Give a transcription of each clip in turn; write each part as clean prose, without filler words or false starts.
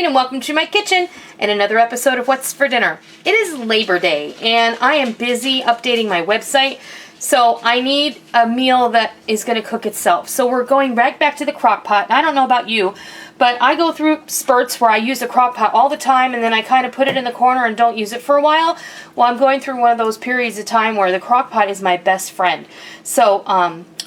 and welcome to my kitchen and another episode of What's for Dinner. It is Labor Day and I am busy updating my website, so I need a meal that is going to cook itself. So we're going right back to the crock pot. I don't know about you, but I go through spurts where I use the crock pot all the time and then I kind of put it in the corner and don't use it for a while. Well, I'm going through one of those periods of time where the crock pot is my best friend. So,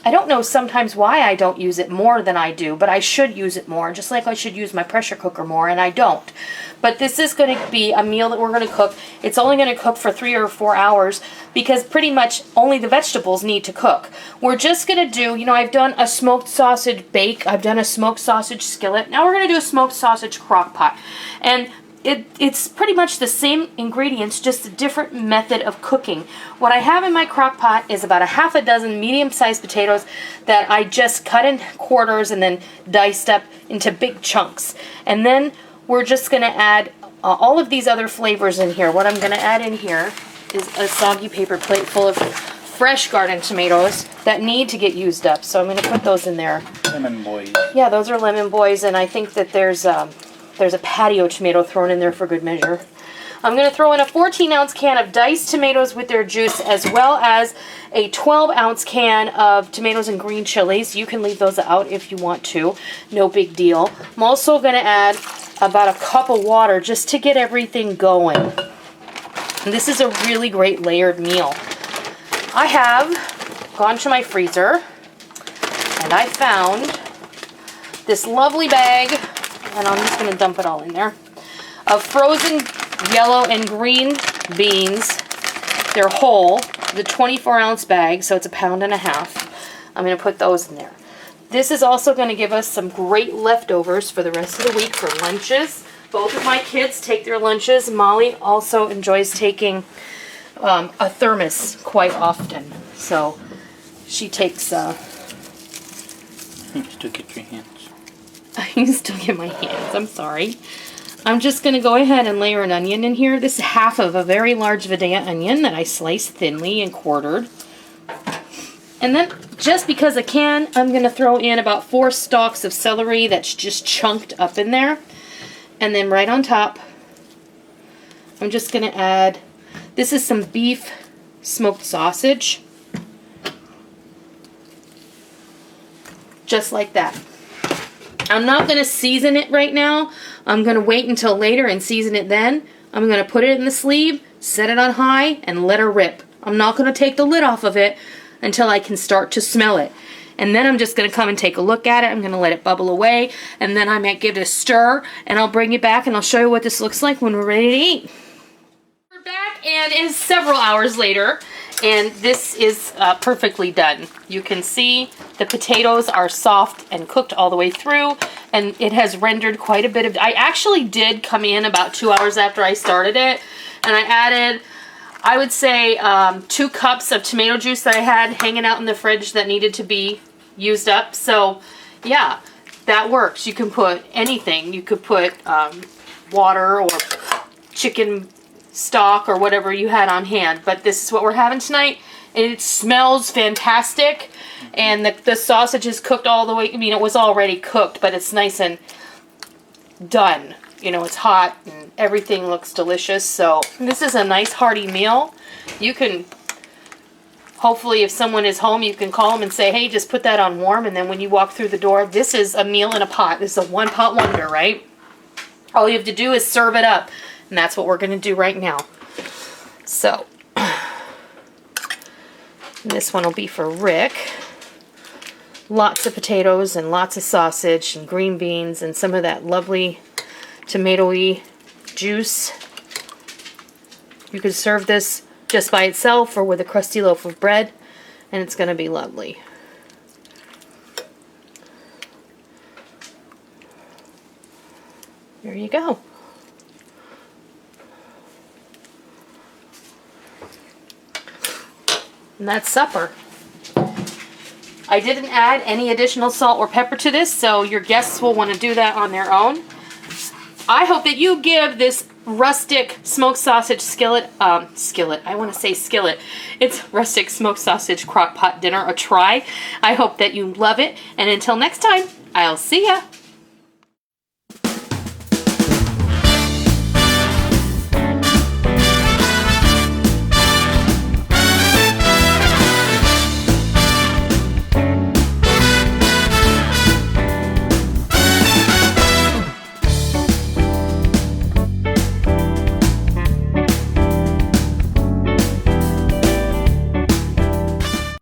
I don't know sometimes why I don't use it more than I do, but I should use it more, just like I should use my pressure cooker more, and I don't. But this is going to be a meal that we're going to cook. It's only going to cook for 3 or 4 hours because pretty much only the vegetables need to cook. We're just going to do, I've done a smoked sausage bake. I've done a smoked sausage skillet. Now we're going to do a smoked sausage crock pot. And it's pretty much the same ingredients, just a different method of cooking. What I have in my crock pot is about a half a dozen medium-sized potatoes that I just cut in quarters and then diced up into big chunks. And then we're just going to add all of these other flavors in here. What I'm going to add in here is a soggy paper plate full of fresh garden tomatoes that need to get used up. So I'm going to put those in there. Lemon boys. Yeah, those are lemon boys, and I think that there's a patio tomato thrown in there for good measure. I'm going to throw in a 14-ounce can of diced tomatoes with their juice, as well as a 12-ounce can of tomatoes and green chilies. You can leave those out if you want to. No big deal. I'm also going to add about a cup of water just to get everything going. And this is a really great layered meal. I have gone to my freezer and I found this lovely bag, and I'm just going to dump it all in there, of frozen yellow and green beans. They're whole, the 24-ounce bag, so it's 1.5 pounds. I'm going to put those in there. This is also going to give us some great leftovers for the rest of the week for lunches. Both of my kids take their lunches. Molly also enjoys taking a thermos quite often, so she takes... You still get your hands. I still get my hands. I'm sorry. I'm just going to go ahead and layer an onion in here. This is half of a very large Videa onion that I sliced thinly and quartered. And then, just because I can, I'm going to throw in about 4 stalks of celery that's just chunked up in there. And then right on top, I'm just going to add, this is some beef smoked sausage. Just like that. I'm not going to season it right now. I'm going to wait until later and season it then. I'm going to put it in the sleeve, set it on high, and let her rip. I'm not going to take the lid off of it until I can start to smell it. And then I'm just going to come and take a look at it. I'm going to let it bubble away, and then I might give it a stir, and I'll bring it back and I'll show you what this looks like when we're ready to eat. We're back, and it is several hours later, and this is perfectly done. You can see the potatoes are soft and cooked all the way through, and it has rendered quite a bit of... I actually did come in about 2 hours after I started it, and I added, I would say, 2 cups of tomato juice that I had hanging out in the fridge that needed to be used up. So, yeah, that works. You can put anything. You could put water or chicken stock or whatever you had on hand, but this is what we're having tonight, and it smells fantastic, and the sausage is cooked all the way. I mean, it was already cooked, but it's nice and done. It's hot and everything looks delicious. So this is a nice hearty meal. You can, hopefully if someone is home, you can call them and say, hey, just put that on warm, and then when you walk through the door, this is a meal in a pot. This is a one-pot wonder, right? All you have to do is serve it up. And that's what we're going to do right now. So, this one will be for Rick. Lots of potatoes and lots of sausage and green beans and some of that lovely tomato-y juice. You could serve this just by itself or with a crusty loaf of bread, and it's going to be lovely. There you go. And that's supper. I didn't add any additional salt or pepper to this, so your guests will want to do that on their own. I hope that you give this rustic smoked sausage skillet, it's rustic smoked sausage crock pot dinner a try. I hope that you love it, and until next time, I'll see ya.